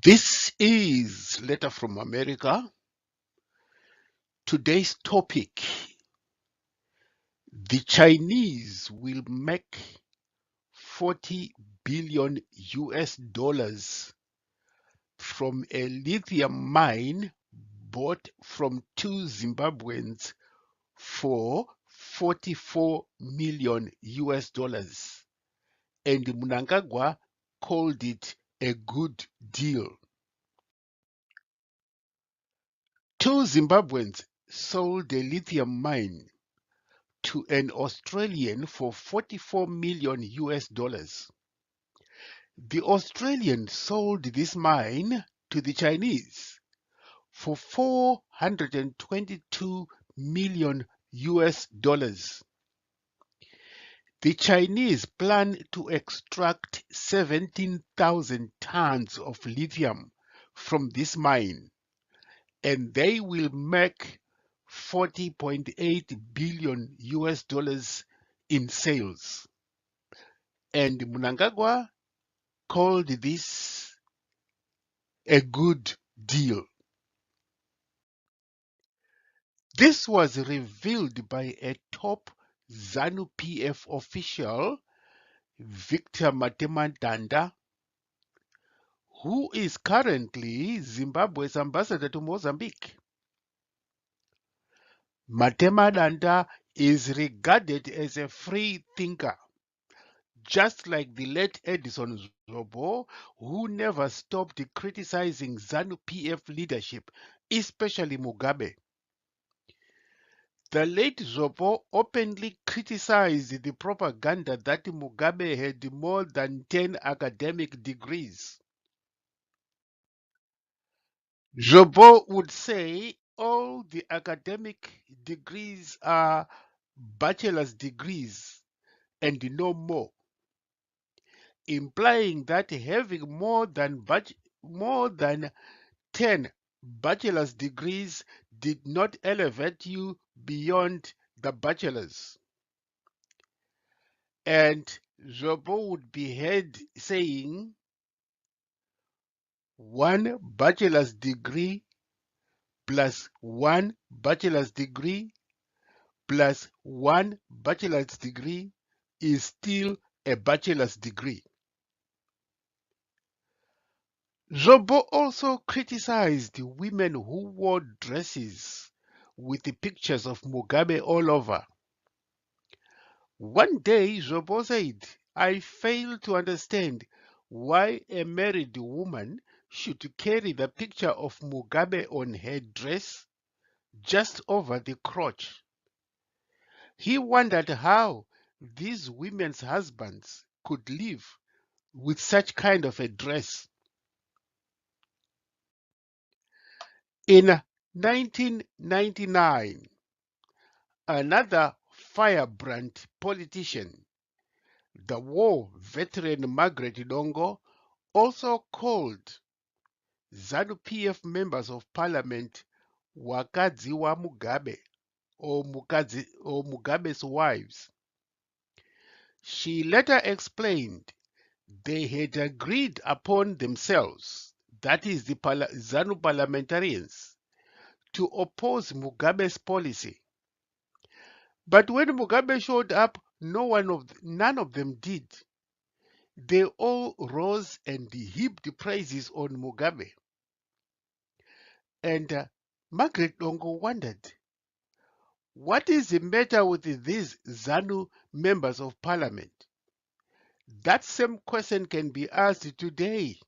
This is Letter from America. Today's topic: the Chinese will make 40 billion US dollars from a lithium mine bought from two Zimbabweans for 44 million US dollars. And Mnangagwa called it a good deal. Two Zimbabweans sold a lithium mine to an Australian for 44 million US dollars. The Australian sold this mine to the Chinese for 422 million US dollars. The Chinese plan to extract 17,000 tons of lithium from this mine, and they will make 40.8 billion US dollars in sales. And Mnangagwa called this a good deal. This was revealed by a top ZANU-PF official, Victor Matemadanda, who is currently Zimbabwe's ambassador to Mozambique. Matemadanda is regarded as a free thinker, just like the late Edison Zobo, who never stopped criticizing ZANU-PF leadership, especially Mugabe. The late Zobo openly criticized the propaganda that Mugabe had more than 10 academic degrees. Zobo would say all the academic degrees are bachelor's degrees and no more, implying that having more than 10 bachelor's degrees did not elevate you beyond the bachelor's. And Zobo would be heard saying, one bachelor's degree plus one bachelor's degree plus one bachelor's degree is still a bachelor's degree. Zobo also criticized women who wore dresses with the pictures of Mugabe all over. One day, Zobo said, I fail to understand why a married woman should carry the picture of Mugabe on her dress just over the crotch. He wondered how these women's husbands could live with such kind of a dress. In 1999, another firebrand politician, the war veteran Margaret Dongo, also called ZANU-PF members of parliament Wakadzi wa Mugabe, or Mugabe's wives. She later explained they had agreed upon themselves, that is the ZANU parliamentarians, to oppose Mugabe's policy. But when Mugabe showed up, none of them did. They all rose and heaped praises on Mugabe. And Margaret Dongo wondered, what is the matter with these ZANU members of parliament? That same question can be asked today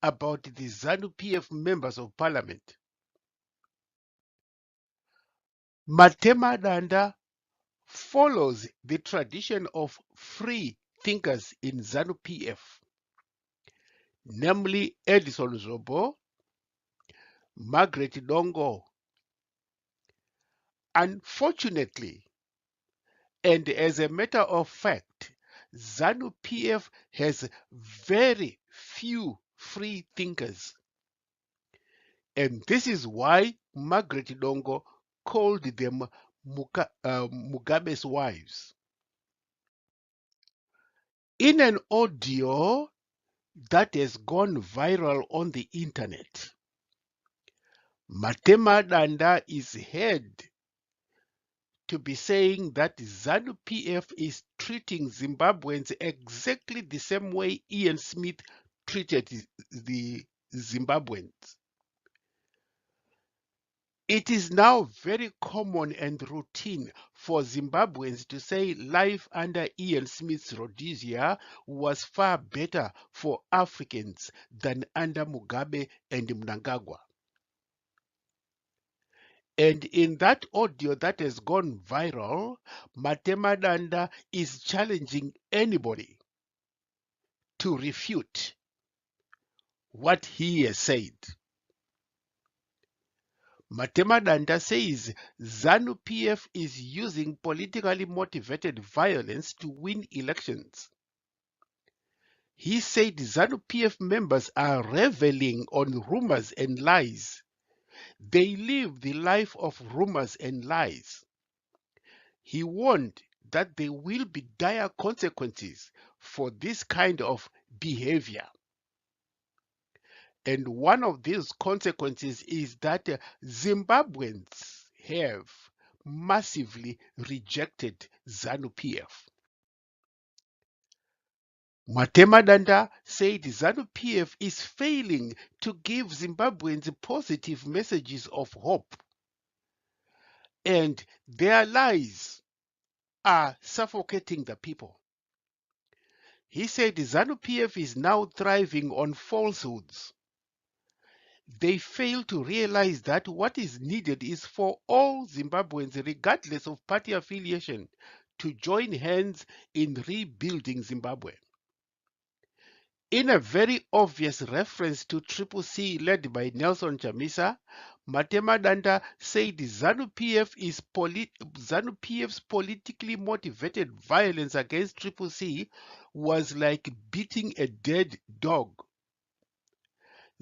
about the ZANU-PF members of parliament. Matemadanda follows the tradition of free thinkers in ZANU-PF, namely Edison Zobo, Margaret Dongo. Unfortunately, and as a matter of fact, ZANU-PF has very few free thinkers. And this is why Margaret Dongo called them Mugabe's wives. In an audio that has gone viral on the internet. Matema Danda is heard to be saying that ZANU-PF is treating Zimbabweans exactly the same way Ian Smith treated the Zimbabweans. It is now very common and routine for Zimbabweans to say life under Ian Smith's Rhodesia was far better for Africans than under Mugabe and Mnangagwa. And in that audio that has gone viral, Matema Danda is challenging anybody to refute what he has said. Matema Danda says ZANU-PF is using politically motivated violence to win elections. He said ZANU-PF members are reveling on rumors and lies. They live the life of rumors and lies. He warned that there will be dire consequences for this kind of behavior. And one of these consequences is that Zimbabweans have massively rejected ZANU-PF. Matema Danda said ZANU-PF is failing to give Zimbabweans positive messages of hope, and their lies are suffocating the people. He said ZANU-PF is now thriving on falsehoods. They fail to realize that what is needed is for all Zimbabweans, regardless of party affiliation, to join hands in rebuilding Zimbabwe. In a very obvious reference to Triple C led by Nelson Chamisa, Matema Danda said ZANU-PF's politically motivated violence against Triple C was like beating a dead dog.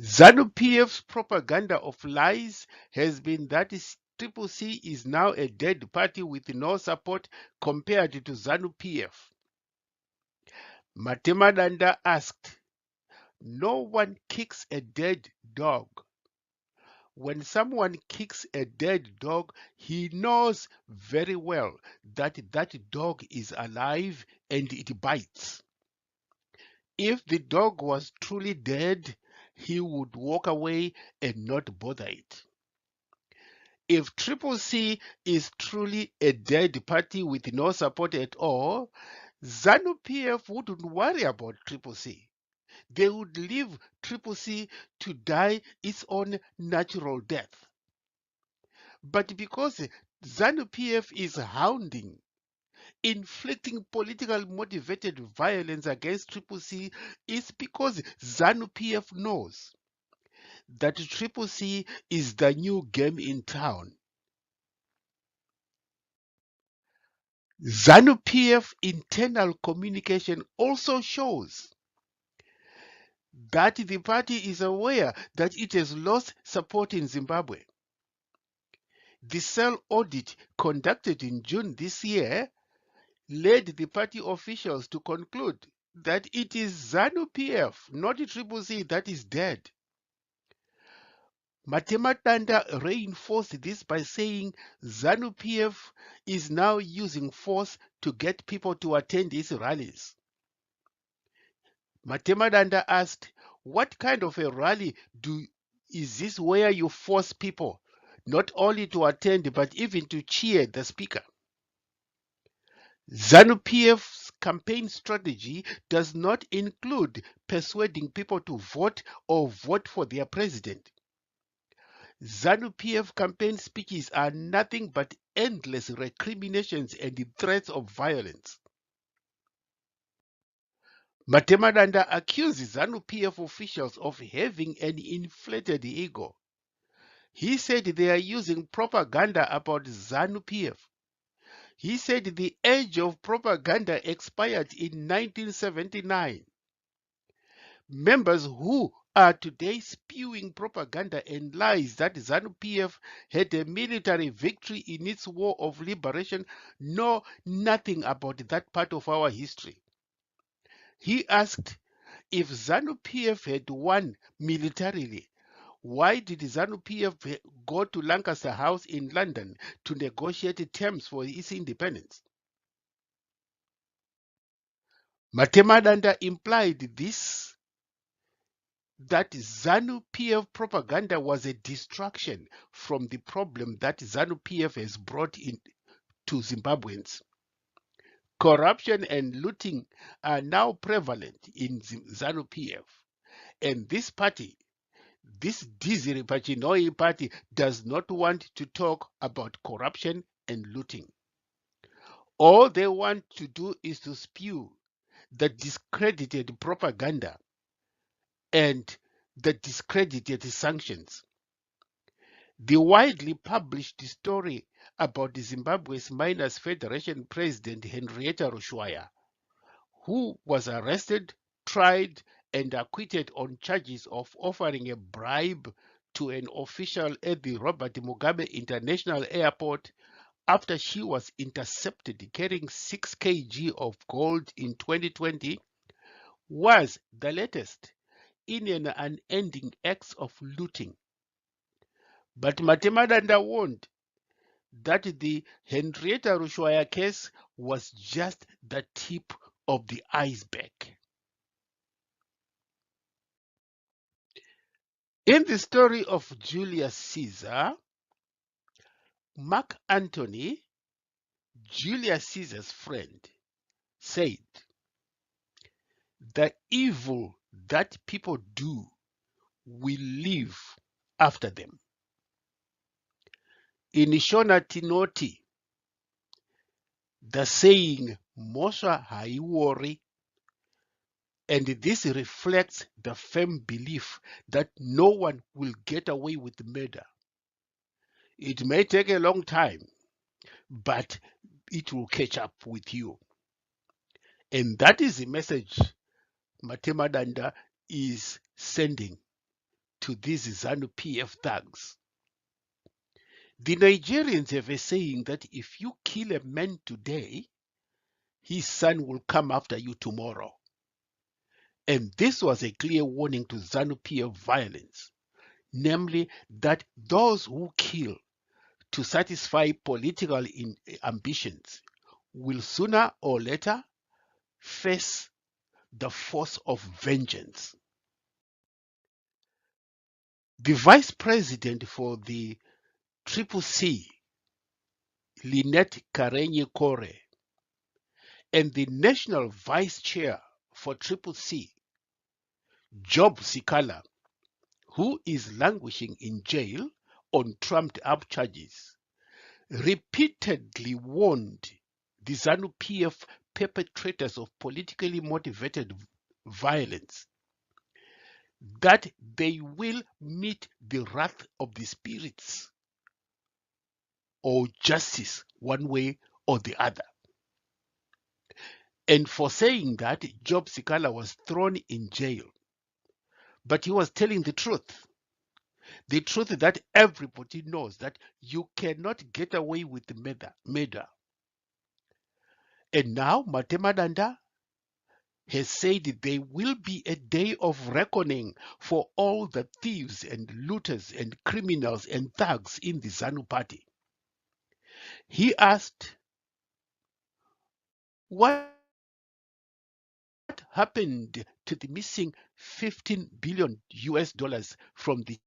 ZANU-PF's propaganda of lies has been that Triple C is now a dead party with no support compared to ZANU-PF. Matema Danda asked, "No one kicks a dead dog. When someone kicks a dead dog, he knows very well that that dog is alive and it bites. If the dog was truly dead, he would walk away and not bother it. If Triple C is truly a dead party with no support at all, ZANU-PF wouldn't worry about Triple C. They would leave Triple C to die its own natural death. But because ZANU-PF is hounding, inflicting politically motivated violence against Triple C, it's because ZANU-PF knows that Triple C is the new game in town. ZANU-PF internal communication also shows that the party is aware that it has lost support in Zimbabwe. The cell audit conducted in June this year led the party officials to conclude that it is ZANU-PF, not Triple C, that is dead. Matema Danda reinforced this by saying ZANU-PF is now using force to get people to attend its rallies. Matema Danda asked, "What kind of a rally is this where you force people not only to attend but even to cheer the speaker?" ZANU-PF's campaign strategy does not include persuading people to vote or vote for their president. ZANU-PF campaign speeches are nothing but endless recriminations and threats of violence. Matema Danda accuses ZANU-PF officials of having an inflated ego. He said they are using propaganda about ZANU-PF. He said the age of propaganda expired in 1979. Members who are today spewing propaganda and lies that ZANU-PF had a military victory in its war of liberation know nothing about that part of our history. He asked, If ZANU-PF had won militarily, why did ZANU-PF go to Lancaster House in London to negotiate terms for its independence? Matemadanda implied this, that ZANU-PF propaganda was a distraction from the problem that ZANU-PF has brought in to Zimbabweans. Corruption and looting are now prevalent in ZANU-PF, and this party, this Dizzy Pachinoi party, does not want to talk about corruption and looting. All they want to do is to spew the discredited propaganda and the discredited sanctions. The widely published story about Zimbabwe's Miners Federation President Henrietta Rushwaya, who was arrested, tried, and acquitted on charges of offering a bribe to an official at the Robert Mugabe International Airport after she was intercepted carrying 6 kg of gold in 2020, was the latest in an unending acts of looting. But Matemadanda warned that the Henrietta Rushwaya case was just the tip of the iceberg. In the story of Julius Caesar, Mark Antony, Julius Caesar's friend, said, "The evil that people do will live after them." In Shona Tinoti, the saying "Moswa haiwori," and this reflects the firm belief that no one will get away with murder. It may take a long time, but it will catch up with you. And that is the message Matemadanda is sending to these ZANU-PF thugs. The Nigerians have a saying that if you kill a man today, his son will come after you tomorrow. And this was a clear warning to ZANU-PF violence, namely that those who kill to satisfy political ambitions will sooner or later face the force of vengeance. The vice president for the Triple C, Lynette Karenye Kore, and the national vice chair for Triple C, Job Sikala, who is languishing in jail on trumped-up charges, repeatedly warned the ZANU-PF perpetrators of politically motivated violence that they will meet the wrath of the spirits or justice one way or the other. And for saying that, Job Sikala was thrown in jail. But he was telling the truth that everybody knows, that you cannot get away with murder. And now Matemadanda has said there will be a day of reckoning for all the thieves and looters and criminals and thugs in the ZANU party. He asked, what happened to the missing 15 billion US dollars from the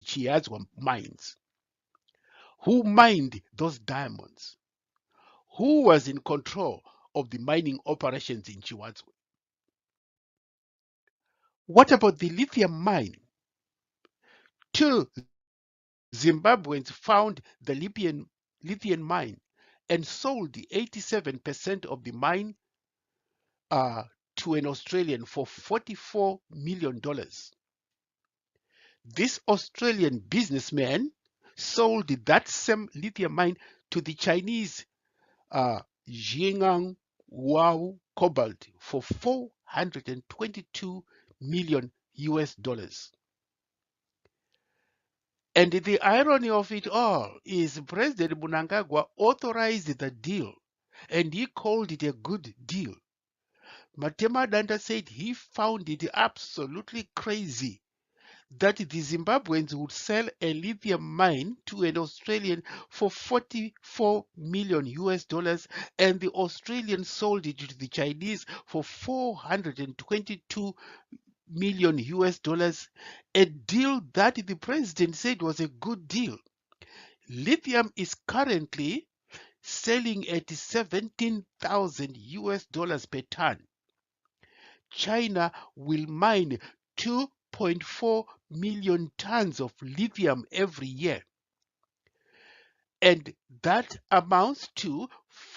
Chiazwa mines? Who mined those diamonds? Who was in control of the mining operations in Chiazwa? What about the lithium mine? 2 Zimbabweans found the lithium mine and sold the 87% of the mine to an Australian for $44 million. This Australian businessman sold that same lithium mine to the Chinese Jiangnan Wow Cobalt for 422 million US dollars. And the irony of it all is President Mnangagwa authorized the deal, and he called it a good deal. Matema said he found it absolutely crazy that the Zimbabweans would sell a lithium mine to an Australian for 44 million US dollars, and the Australian sold it to the Chinese for 422 million US dollars, a deal that the president said was a good deal. Lithium is currently selling at 17,000 US dollars per ton. China will mine 2.4 million tons of lithium every year, and that amounts to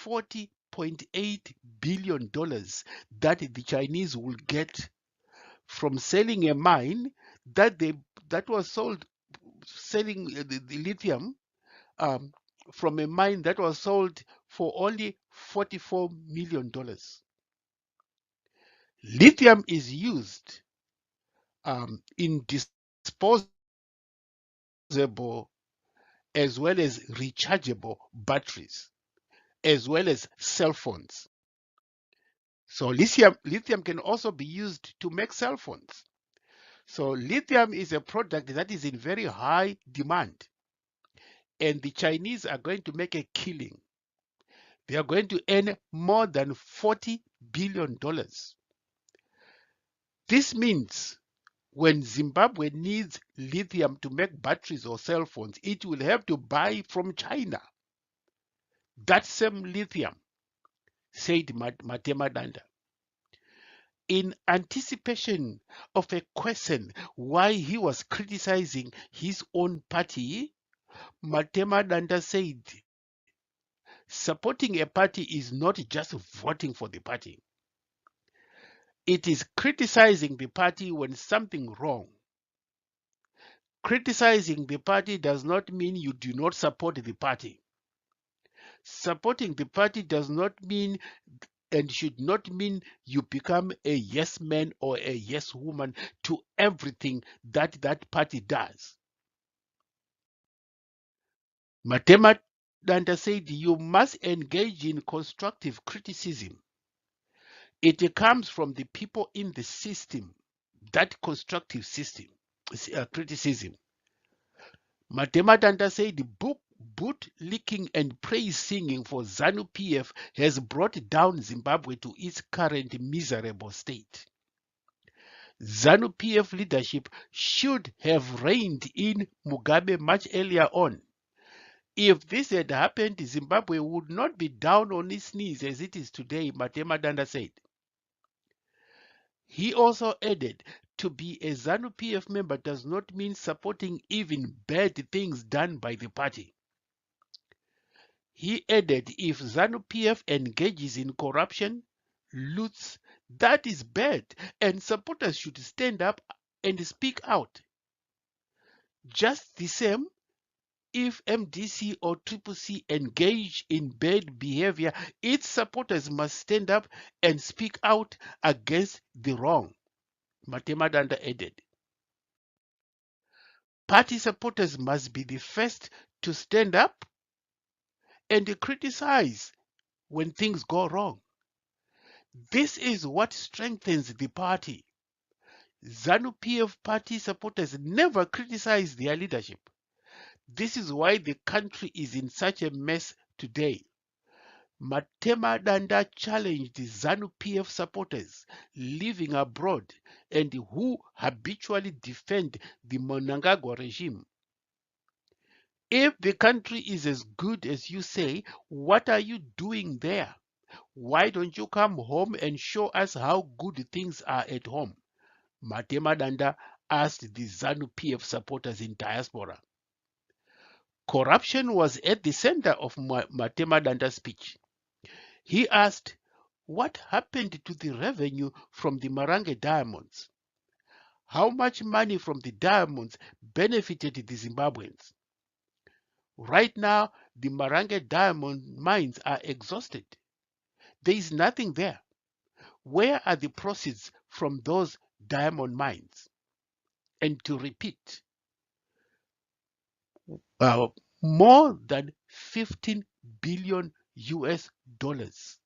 $40.8 billion that the Chinese will get from selling a mine that was sold selling the lithium um, from a mine that was sold for only $44 million. Lithium is used in disposable as well as rechargeable batteries, as well as cell phones. So lithium can also be used to make cell phones. So lithium is a product that is in very high demand, and the Chinese are going to make a killing. They are going to earn more than $40 billion. This means when Zimbabwe needs lithium to make batteries or cell phones, it will have to buy from China that same lithium, said Matema. In anticipation of a question why he was criticizing his own party, Matema said, supporting a party is not just voting for the party. It is criticizing the party when something wrong. Criticizing the party does not mean you do not support the party. Supporting the party does not mean and should not mean you become a yes man or a yes woman to everything that party does. Matema said you must engage in constructive criticism. It comes from the people in the system, that constructive system criticism. Matema said the boot licking and praise singing for ZANU-PF has brought down Zimbabwe to its current miserable state. ZANU-PF leadership should have reined in Mugabe much earlier on. If this had happened, Zimbabwe would not be down on its knees as it is today, Matema said. He also added, to be a ZANU-PF member does not mean supporting even bad things done by the party. He added, if ZANU-PF engages in corruption, loots, that is bad, and supporters should stand up and speak out. Just the same, if MDC or CCC engage in bad behavior, its supporters must stand up and speak out against the wrong, Matema added. Party supporters must be the first to stand up and criticize when things go wrong. This is what strengthens the party. ZANU-PF party supporters never criticize their leadership. This is why the country is in such a mess today. Matema challenged ZANU-PF supporters living abroad and who habitually defend the Mnangagwa regime. If the country is as good as you say, what are you doing there? Why don't you come home and show us how good things are at home? Matema asked the ZANU-PF supporters in diaspora. Corruption was at the center of Matema speech. He asked, what happened to the revenue from the Marange diamonds? How much money from the diamonds benefited the Zimbabweans? Right now, the Marange diamond mines are exhausted. There is nothing there. Where are the proceeds from those diamond mines? And to repeat, uh, more than 15 billion US dollars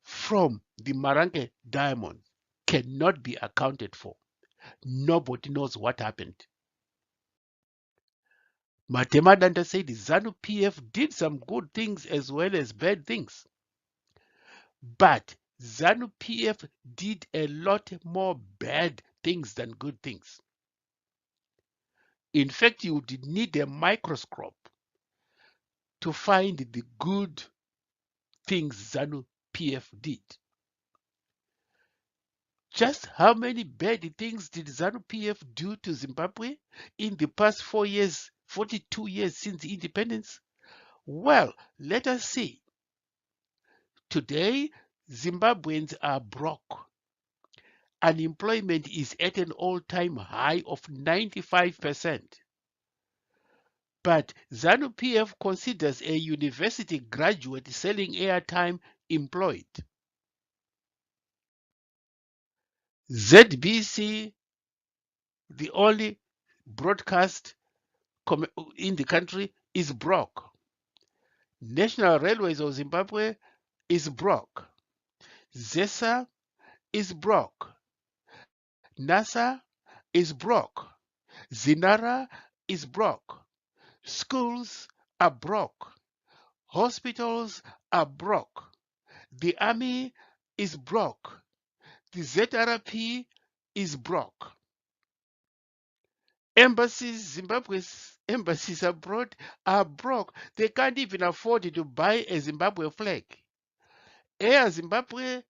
from the Marange diamond cannot be accounted for. Nobody knows what happened. Matemadanda said ZANU-PF did some good things as well as bad things. But ZANU-PF did a lot more bad things than good things. In fact, you would need a microscope to find the good things ZANU-PF did. Just how many bad things did ZANU-PF do to Zimbabwe in the past 4 years, 42 years since independence? Well, let us see. Today, Zimbabweans are broke. Unemployment is at an all-time high of 95%. But ZANU-PF considers a university graduate selling airtime employed. ZBC, the only broadcast in the country, is broke. National Railways of Zimbabwe is broke. ZESA is broke. NASA is broke. Zinara is broke. Schools are broke. Hospitals are broke. The army is broke. The ZRP is broke. Embassies, Zimbabwe's embassies abroad are broke. They can't even afford to buy a Zimbabwe flag. Air Zimbabwe,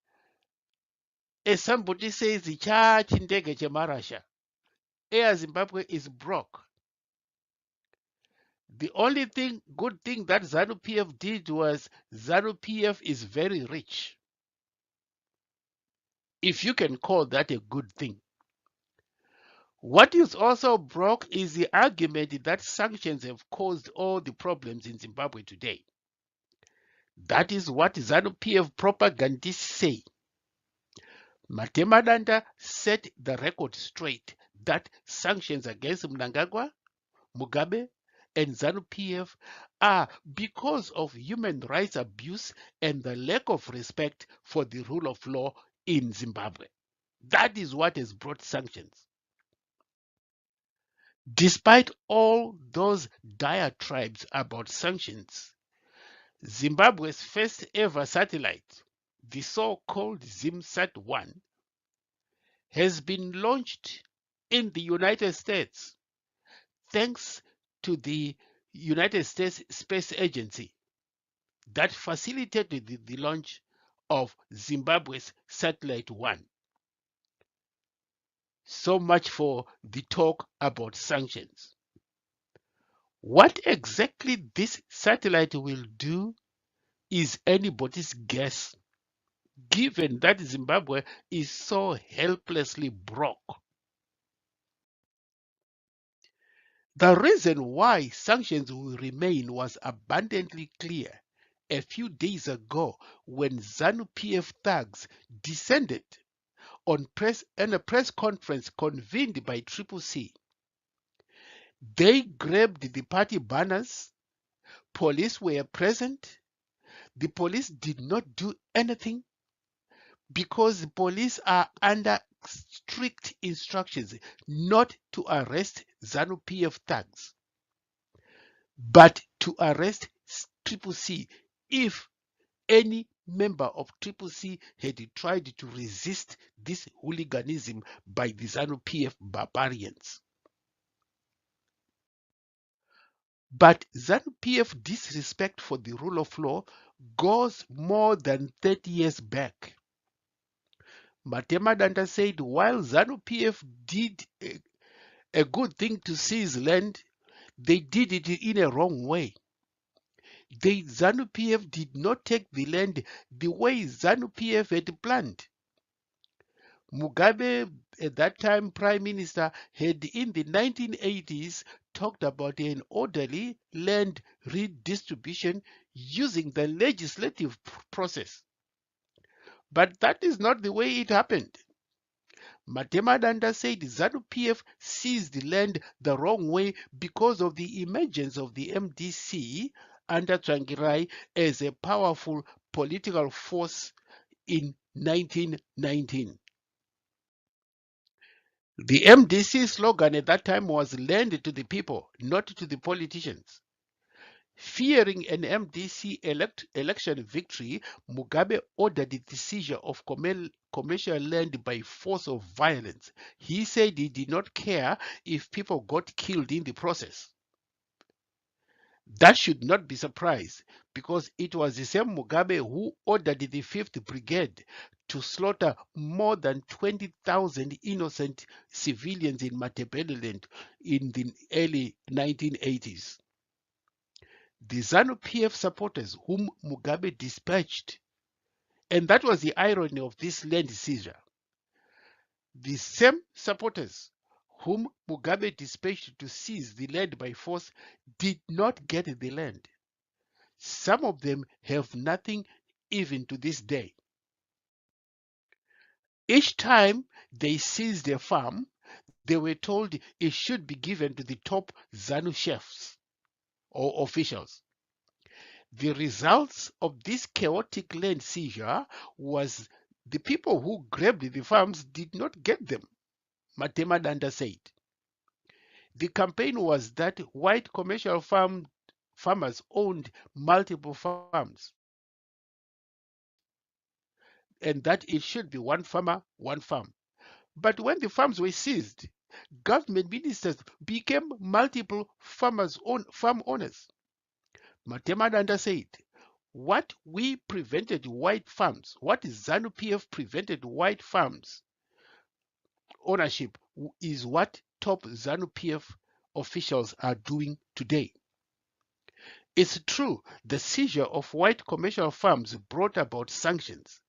as somebody says, the church in Marasha. Air Zimbabwe is broke. The only good thing that ZANU-PF did was ZANU-PF is very rich. If you can call that a good thing. What is also broke is the argument that sanctions have caused all the problems in Zimbabwe today. That is what ZANU-PF propagandists say. Matemadanda set the record straight that sanctions against Mnangagwa, Mugabe, and ZANU-PF are because of human rights abuse and the lack of respect for the rule of law in Zimbabwe. That is what has brought sanctions. Despite all those diatribes about sanctions, Zimbabwe's first ever satellite, the so-called ZimSat-1, has been launched in the United States thanks to the United States Space Agency that facilitated the launch of Zimbabwe's Satellite 1. So much for the talk about sanctions. What exactly this satellite will do is anybody's guess, given that Zimbabwe is so helplessly broke. The reason why sanctions will remain was abundantly clear a few days ago when ZANU-PF thugs descended on a press conference convened by CCC. They grabbed the party banners. Police were present. The police did not do anything because the police are under strict instructions not to arrest ZANU-PF thugs, but to arrest CCC if any member of CCC had tried to resist this hooliganism by the ZANU-PF barbarians. But ZANU-PF disrespect for the rule of law goes more than 30 years back. Matemadanda said while ZANU-PF did a good thing to seize land, they did it in a wrong way. The ZANU-PF did not take the land the way ZANU-PF had planned. Mugabe, at that time Prime Minister, had in the 1980s talked about an orderly land redistribution using the legislative process. But that is not the way it happened. Matemadanda said ZANU-PF seized the land the wrong way because of the emergence of the MDC under Tsvangirai as a powerful political force in 1919. The MDC slogan at that time was "Land to the people, not to the politicians." Fearing an MDC election victory, Mugabe ordered the seizure of commercial land by force of violence. He said he did not care if people got killed in the process. That should not be surprised, because it was the same Mugabe who ordered the 5th Brigade to slaughter more than 20,000 innocent civilians in Matabeleland in the early 1980s. The ZANU-PF supporters whom Mugabe dispatched, and that was the irony of this land seizure. The same supporters whom Mugabe dispatched to seize the land by force did not get the land. Some of them have nothing even to this day. Each time they seized a farm, they were told it should be given to the top ZANU chefs or officials. The results of this chaotic land seizure was the people who grabbed the farms did not get them, Matema Danda said. The campaign was that white commercial farmers owned multiple farms, and that it should be one farmer, one farm. But when the farms were seized, government ministers became multiple farm owners. Matema Danda said, what ZANU-PF prevented white farms ownership is what top ZANU-PF officials are doing today. It's true the seizure of white commercial farms brought about sanctions,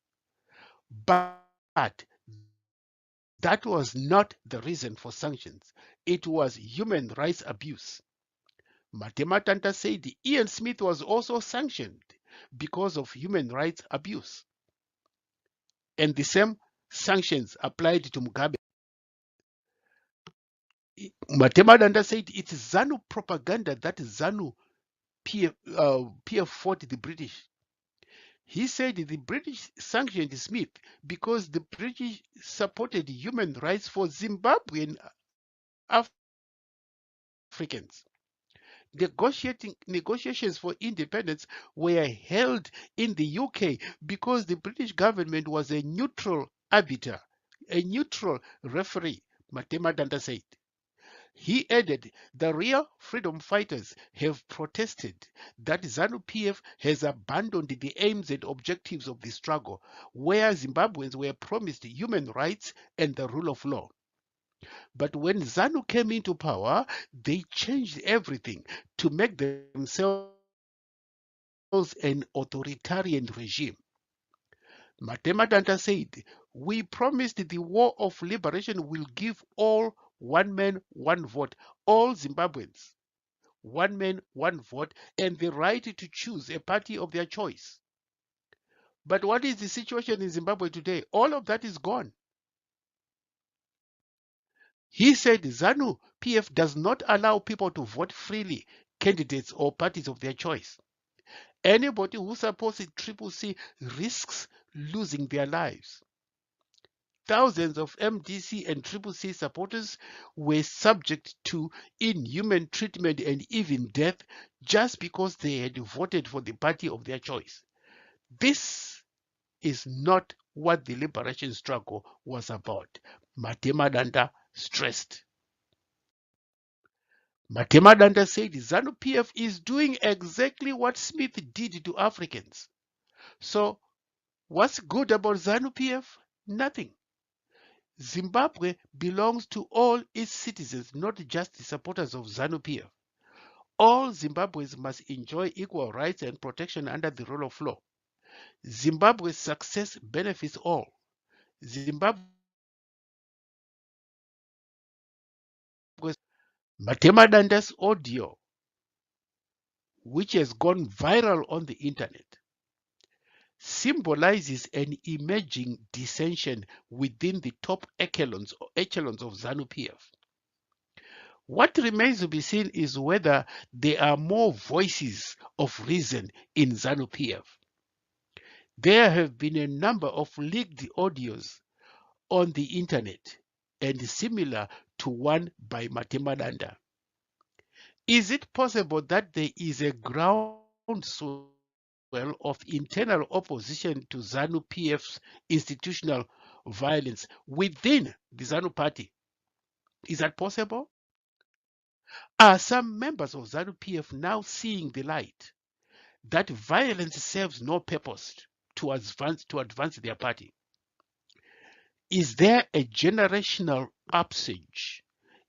but that was not the reason for sanctions. It was human rights abuse. Matema Danda said Ian Smith was also sanctioned because of human rights abuse. And the same sanctions applied to Mugabe. Matema Danda said it's ZANU propaganda that ZANU PF fought the British. He said the British sanctioned Smith because the British supported human rights for Zimbabwean Africans. Negotiations for independence were held in the UK because the British government was a neutral arbiter, a neutral referee, Matema Danda said. He added, the real freedom fighters have protested that ZANU-PF has abandoned the aims and objectives of the struggle, where Zimbabweans were promised human rights and the rule of law. But when ZANU came into power, they changed everything to make themselves an authoritarian regime. Matema Danda said, we promised the war of liberation will give all one man, one vote, all Zimbabweans, one man, one vote, and the right to choose a party of their choice. But what is the situation in Zimbabwe today? All of that is gone. He said ZANU PF does not allow people to vote freely, candidates or parties of their choice. Anybody who supports Triple C risks losing their lives. Thousands of MDC and Triple C supporters were subject to inhuman treatment and even death just because they had voted for the party of their choice. This is not what the liberation struggle was about, Matema Danda stressed. Matema Danda said ZANU-PF is doing exactly what Smith did to Africans. So what's good about ZANU-PF? Nothing. Zimbabwe belongs to all its citizens, not just the supporters of ZANU-PF. All Zimbabweans must enjoy equal rights and protection under the rule of law. Zimbabwe's success benefits all. Zimbabwe's Matema Danda's audio, which has gone viral on the internet, symbolizes an emerging dissension within the top echelons of ZANU-PF. What remains to be seen is whether there are more voices of reason in ZANU-PF. There have been a number of leaked audios on the internet and similar to one by Matemadanda. Is it possible that there is a groundswell of internal opposition to ZANU-PF's institutional violence within the ZANU party? Is that possible? Are some members of ZANU-PF now seeing the light that violence serves no purpose to advance their party? Is there a generational upsurge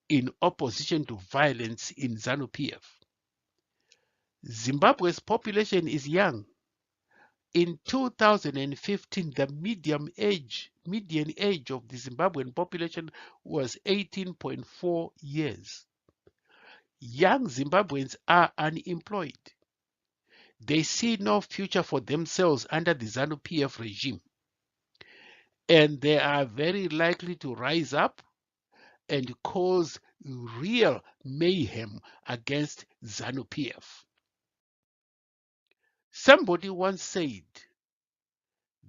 in opposition to violence in ZANU-PF? Zimbabwe's population is young. In 2015, the median age of the Zimbabwean population was 18.4 years. Young Zimbabweans are unemployed. They see no future for themselves under the ZANU-PF regime, and they are very likely to rise up and cause real mayhem against ZANU-PF. Somebody once said,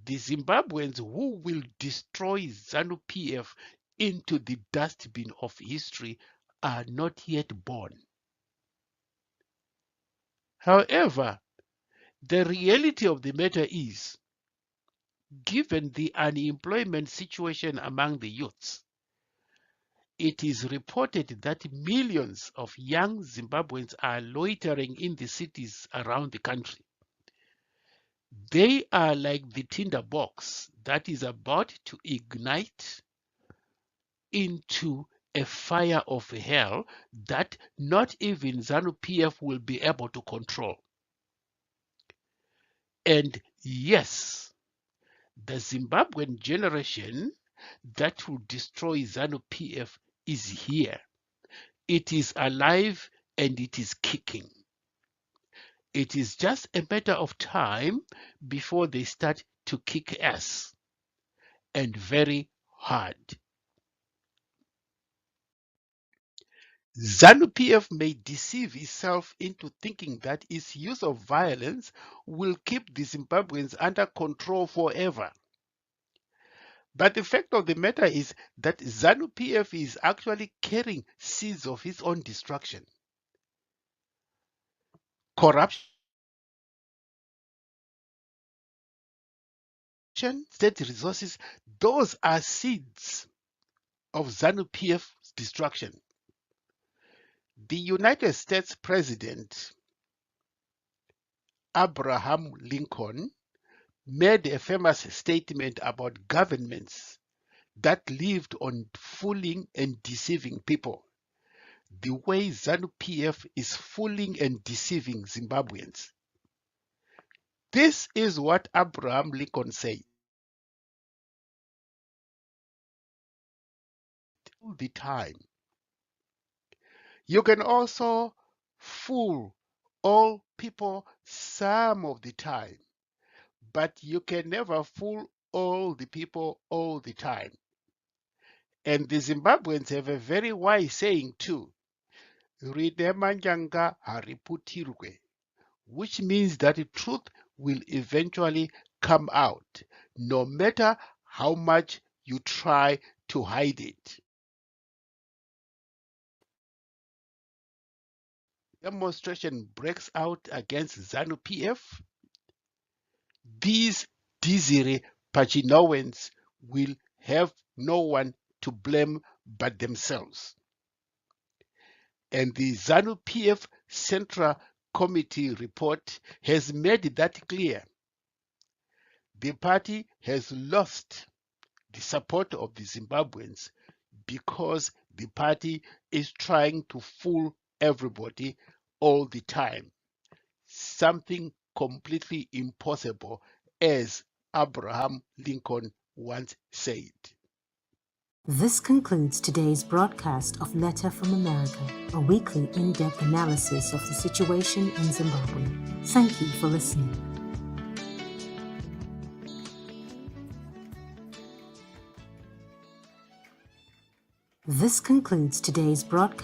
the Zimbabweans who will destroy ZANU-PF into the dustbin of history are not yet born. However, the reality of the matter is, given the unemployment situation among the youths, it is reported that millions of young Zimbabweans are loitering in the cities around the country. They are like the tinderbox that is about to ignite into a fire of hell that not even ZANU-PF will be able to control. And yes, the Zimbabwean generation that will destroy ZANU-PF is here. It is alive and it is kicking. It is just a matter of time before they start to kick ass, and very hard. ZANU-PF may deceive itself into thinking that its use of violence will keep the Zimbabweans under control forever. But the fact of the matter is that ZANU-PF is actually carrying seeds of its own destruction. Corruption, state resources, those are seeds of ZANU-PF's destruction. The United States President Abraham Lincoln made a famous statement about governments that lived on fooling and deceiving people, the way ZANU-PF is fooling and deceiving Zimbabweans. This is what Abraham Lincoln said. All the time. You can also fool all people some of the time, but you can never fool all the people all the time. And the Zimbabweans have a very wise saying too, "Ridemanjanga hariputirwe," which means that the truth will eventually come out, no matter how much you try to hide it. Demonstration breaks out against ZANU-PF, these Desiree Pachinoans will have no one to blame but themselves. And the ZANU-PF Central Committee report has made that clear. The party has lost the support of the Zimbabweans because the party is trying to fool everybody all the time. Something completely impossible, as Abraham Lincoln once said. This concludes today's broadcast of Letter from America, a weekly in-depth analysis of the situation in Zimbabwe. Thank you for listening. This concludes today's broadcast.